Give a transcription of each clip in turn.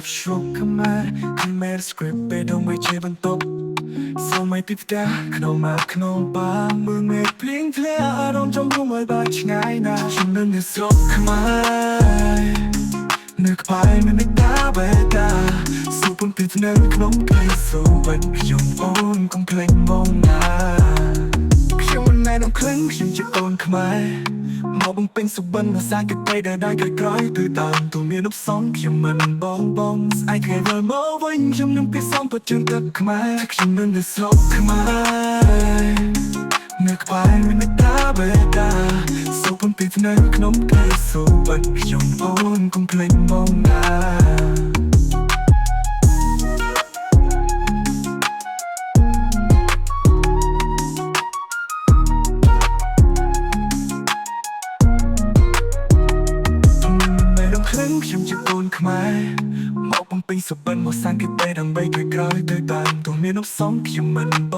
ប់ជ្រុកខ្មែរស្គ្រីបពេលដងមិនជាបន្ទប់សម័យពីផ្ទះក្នុងបាមើងមេឃភ្លៀងធ្លាក់អារម្មណ៍ចំរុំឲ្យបាច់ឆ្ងាយណាស់ខ្ញុំនៅស្រុកខ្មែរនៅក្បែរមានមេតាបេតាសូពំពីនៅក្នុងផ្ទះសូបាត់ខ្ញុំអូនកុំភ្លេចមកណាខ្ញុំមិនណែនាំក្លិនខ្ញុំជាអូនខ្មែរមកបំពេញសុបិនភាសាគេទៅដែលក្រោយទៅតាមទូមានឧបសងខ្ញុំមិនបងស្អែកគេវិលមកវិញខ្ញុំនឹងពីសំពត់ជើងទឹកខ្មែរខ្ញុំនឹងនៅស្រុកខ្មែរនៅក្បែរមានមេតាបេតាសូពំពីនៅក្នុងផ្ទះសូបាត់ខ្ញុំអូនកុំភ្លេចមកណាខ្ញុំជាកូនខ្មែរមកបំពេញសុបិនមកសាំងគេទៅដើម្បីក្រោយទៅតាមទូមានឧបសងខ្ញុំមិនប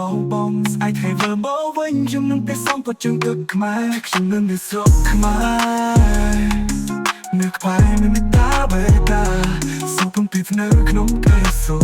ងស្អែកឲ្យវិលមកវិញខ្ញុំនឹងទៅសំពត់ជើងទឹកខ្មែរខ្ញុំនឹងនៅស្រុកខ្មែរនៅក្បែរមានមេតាបេតាសូពំពីនៅក្នុងផ្ទះសូ